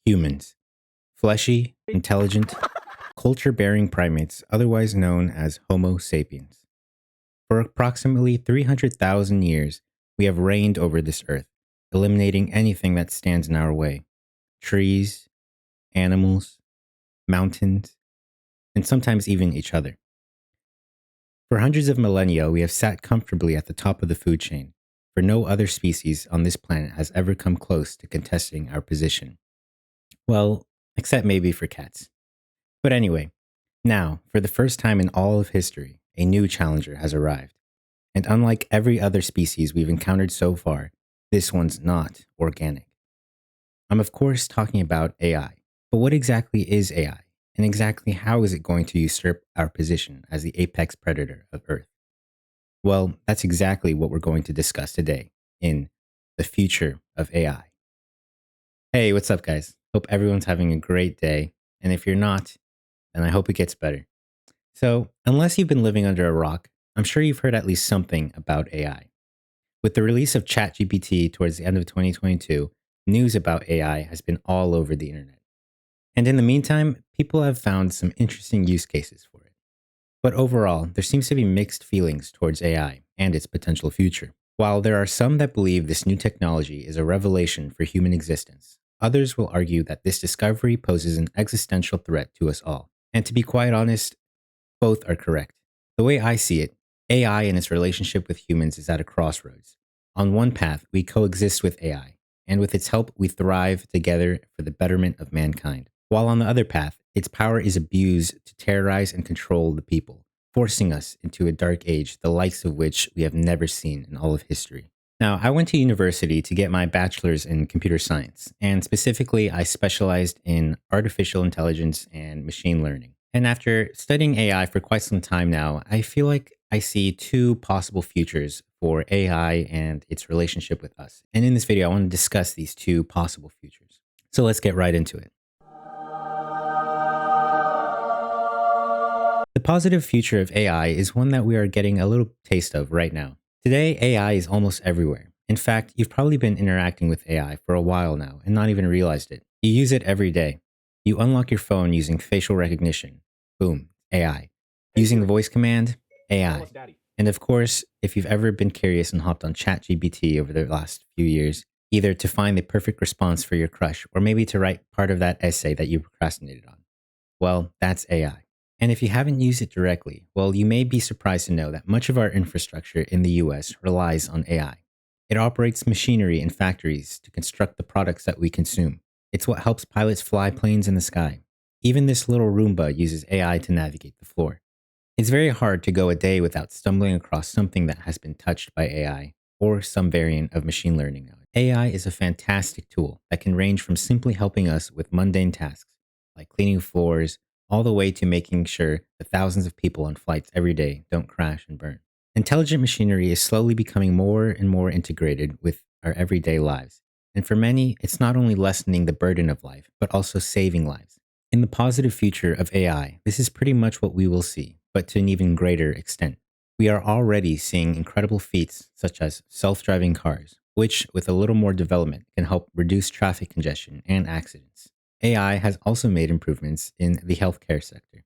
Humans, fleshy, intelligent, culture-bearing primates, otherwise known as Homo sapiens. For approximately 300,000 years, we have reigned over this earth, eliminating anything that stands in our way. Trees, animals, mountains, and sometimes even each other. For hundreds of millennia, we have sat comfortably at the top of the food chain, for no other species on this planet has ever come close to contesting our position. Well, except maybe for cats. But anyway, now, for the first time in all of history, a new challenger has arrived. And unlike every other species we've encountered so far, this one's not organic. I'm of course talking about AI. But what exactly is AI? And exactly how is it going to usurp our position as the apex predator of Earth? Well, that's exactly what we're going to discuss today in The Future of AI. Hey, what's up, guys? Hope everyone's having a great day. And if you're not, then I hope it gets better. So, unless you've been living under a rock, I'm sure you've heard at least something about AI. With the release of ChatGPT towards the end of 2022, news about AI has been all over the internet. And in the meantime, people have found some interesting use cases for it. But overall, there seems to be mixed feelings towards AI and its potential future. While there are some that believe this new technology is a revelation for human existence, others will argue that this discovery poses an existential threat to us all. And to be quite honest, both are correct. The way I see it, AI and its relationship with humans is at a crossroads. On one path, we coexist with AI, and with its help, we thrive together for the betterment of mankind. While on the other path, its power is abused to terrorize and control the people, forcing us into a dark age, the likes of which we have never seen in all of history. Now, I went to university to get my bachelor's in computer science, and specifically, I specialized in artificial intelligence and machine learning. And after studying AI for quite some time now, I feel like I see two possible futures for AI and its relationship with us. And in this video, I want to discuss these two possible futures. So let's get right into it. The positive future of AI is one that we are getting a little taste of right now. Today, AI is almost everywhere. In fact, you've probably been interacting with AI for a while now and not even realized it. You use it every day. You unlock your phone using facial recognition. Boom, AI. Using the voice command, AI. And of course, if you've ever been curious and hopped on ChatGPT over the last few years, either to find the perfect response for your crush or maybe to write part of that essay that you procrastinated on, well, that's AI. And if you haven't used it directly, well, you may be surprised to know that much of our infrastructure in the US relies on AI. It operates machinery in factories to construct the products that we consume. It's what helps pilots fly planes in the sky. Even this little Roomba uses AI to navigate the floor. It's very hard to go a day without stumbling across something that has been touched by AI or some variant of machine learning. AI is a fantastic tool that can range from simply helping us with mundane tasks like cleaning floors, all the way to making sure the thousands of people on flights every day don't crash and burn. Intelligent machinery is slowly becoming more and more integrated with our everyday lives. And for many, it's not only lessening the burden of life, but also saving lives. In the positive future of AI, this is pretty much what we will see, but to an even greater extent. We are already seeing incredible feats such as self-driving cars, which, with a little more development, can help reduce traffic congestion and accidents. AI has also made improvements in the healthcare sector,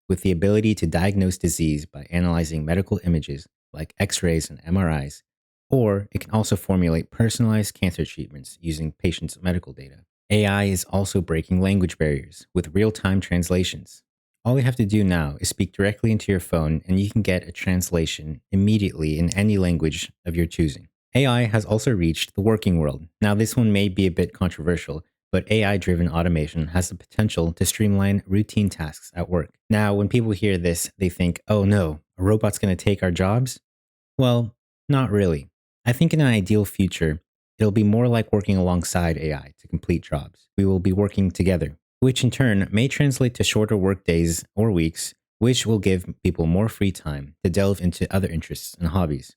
with the ability to diagnose disease by analyzing medical images like X-rays and MRIs, or it can also formulate personalized cancer treatments using patients' medical data. AI is also breaking language barriers with real-time translations. All you have to do now is speak directly into your phone and you can get a translation immediately in any language of your choosing. AI has also reached the working world. Now, this one may be a bit controversial, but AI-driven automation has the potential to streamline routine tasks at work. Now, when people hear this, they think, oh no, a robot's going to take our jobs? Well, not really. I think in an ideal future, it'll be more like working alongside AI to complete jobs. We will be working together, which in turn may translate to shorter work days or weeks, which will give people more free time to delve into other interests and hobbies.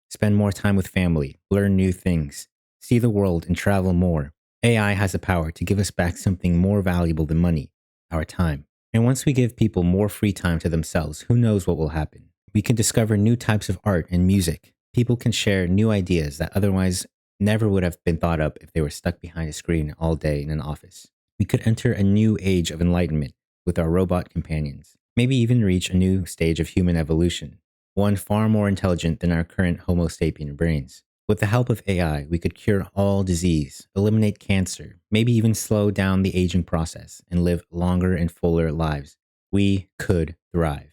Spend more time with family, learn new things, see the world, and travel more. AI has the power to give us back something more valuable than money, our time. And once we give people more free time to themselves, who knows what will happen? We can discover new types of art and music. People can share new ideas that otherwise never would have been thought up if they were stuck behind a screen all day in an office. We could enter a new age of enlightenment with our robot companions, maybe even reach a new stage of human evolution, one far more intelligent than our current Homo sapien brains. With the help of AI, we could cure all disease, eliminate cancer, maybe even slow down the aging process and live longer and fuller lives. We could thrive.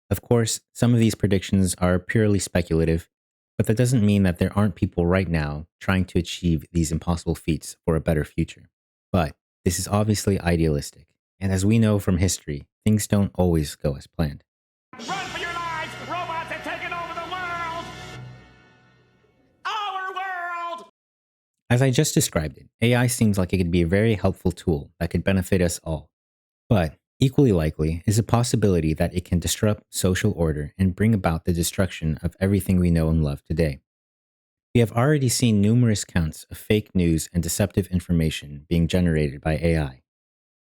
Of course, some of these predictions are purely speculative, but that doesn't mean that there aren't people right now trying to achieve these impossible feats for a better future. But this is obviously idealistic, and as we know from history, things don't always go as planned. Run for your lives! Robots have taken over the world! Our world! As I just described it, AI seems like it could be a very helpful tool that could benefit us all. But equally likely is a possibility that it can disrupt social order and bring about the destruction of everything we know and love today. We have already seen numerous counts of fake news and deceptive information being generated by AI.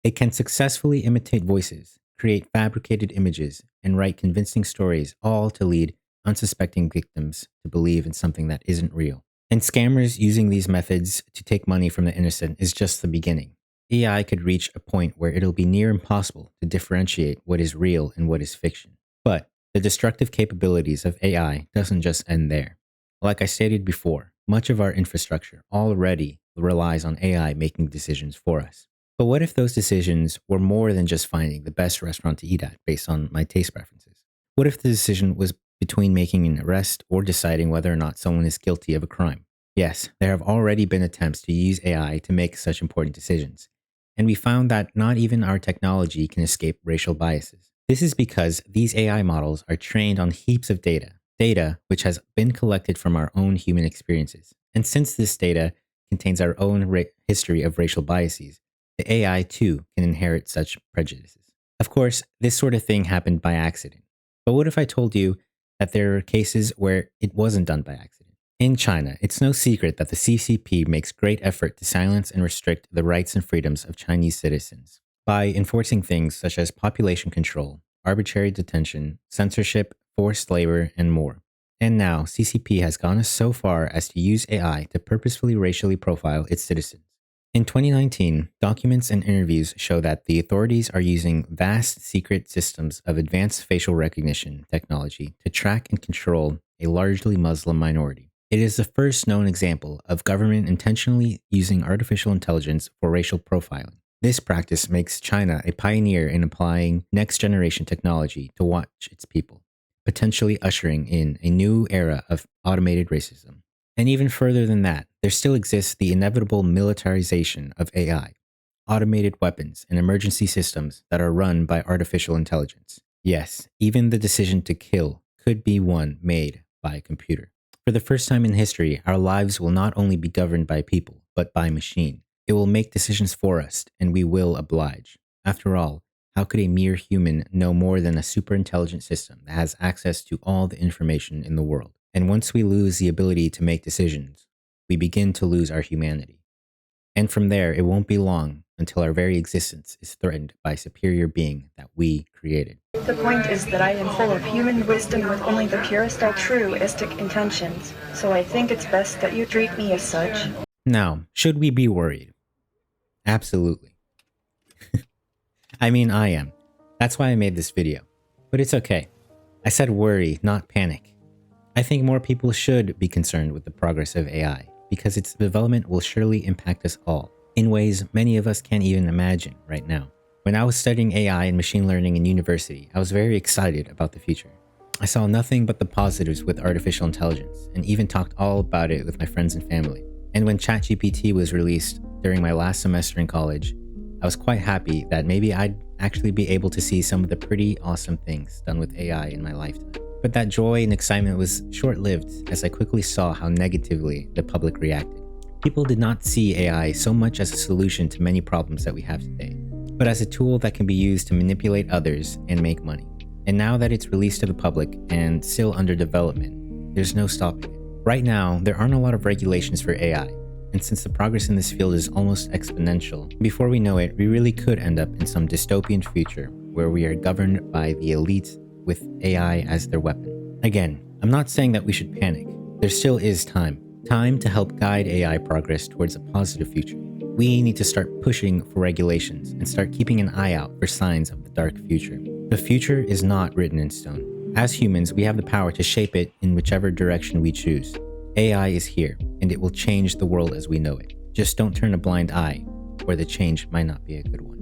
It can successfully imitate voices, create fabricated images, and write convincing stories, all to lead unsuspecting victims to believe in something that isn't real. And scammers using these methods to take money from the innocent is just the beginning. AI could reach a point where it'll be near impossible to differentiate what is real and what is fiction. But the destructive capabilities of AI doesn't just end there. Like I stated before, much of our infrastructure already relies on AI making decisions for us. But what if those decisions were more than just finding the best restaurant to eat at based on my taste preferences? What if the decision was between making an arrest or deciding whether or not someone is guilty of a crime? Yes, there have already been attempts to use AI to make such important decisions. And we found that not even our technology can escape racial biases. This is because these AI models are trained on heaps of data which has been collected from our own human experiences. And since this data contains our own history of racial biases, the AI too can inherit such prejudices. Of course, this sort of thing happened by accident. But what if I told you that there are cases where it wasn't done by accident? In China, it's no secret that the CCP makes great effort to silence and restrict the rights and freedoms of Chinese citizens by enforcing things such as population control, arbitrary detention, censorship, forced labor, and more. And now, CCP has gone so far as to use AI to purposefully racially profile its citizens. In 2019, documents and interviews show that the authorities are using vast secret systems of advanced facial recognition technology to track and control a largely Muslim minority. It is the first known example of government intentionally using artificial intelligence for racial profiling. This practice makes China a pioneer in applying next-generation technology to watch its people, potentially ushering in a new era of automated racism. And even further than that, there still exists the inevitable militarization of AI, automated weapons, and emergency systems that are run by artificial intelligence. Yes, even the decision to kill could be one made by a computer. For the first time in history, our lives will not only be governed by people, but by machine. It will make decisions for us, and we will oblige. After all, how could a mere human know more than a superintelligent system that has access to all the information in the world? And once we lose the ability to make decisions, we begin to lose our humanity. And from there, it won't be long until our very existence is threatened by a superior being that we created. The point is that I am full of human wisdom with only the purest altruistic intentions, so I think it's best that you treat me as such. Now, should we be worried? Absolutely. I mean, I am. That's why I made this video. But it's okay. I said worry, not panic. I think more people should be concerned with the progress of AI, because its development will surely impact us all, in ways many of us can't even imagine right now. When I was studying AI and machine learning in university, I was very excited about the future. I saw nothing but the positives with artificial intelligence, and even talked all about it with my friends and family. And when ChatGPT was released during my last semester in college, I was quite happy that maybe I'd actually be able to see some of the pretty awesome things done with AI in my lifetime. But that joy and excitement was short-lived as I quickly saw how negatively the public reacted. People did not see AI so much as a solution to many problems that we have today, but as a tool that can be used to manipulate others and make money. And now that it's released to the public and still under development, there's no stopping it. Right now, there aren't a lot of regulations for AI, and since the progress in this field is almost exponential, before we know it, we really could end up in some dystopian future where we are governed by the elite with AI as their weapon. Again, I'm not saying that we should panic. There still is time to help guide AI progress towards a positive future. We need to start pushing for regulations and start keeping an eye out for signs of the dark future. The future is not written in stone. As humans, we have the power to shape it in whichever direction we choose. AI is here, and it will change the world as we know it. Just don't turn a blind eye, or the change might not be a good one.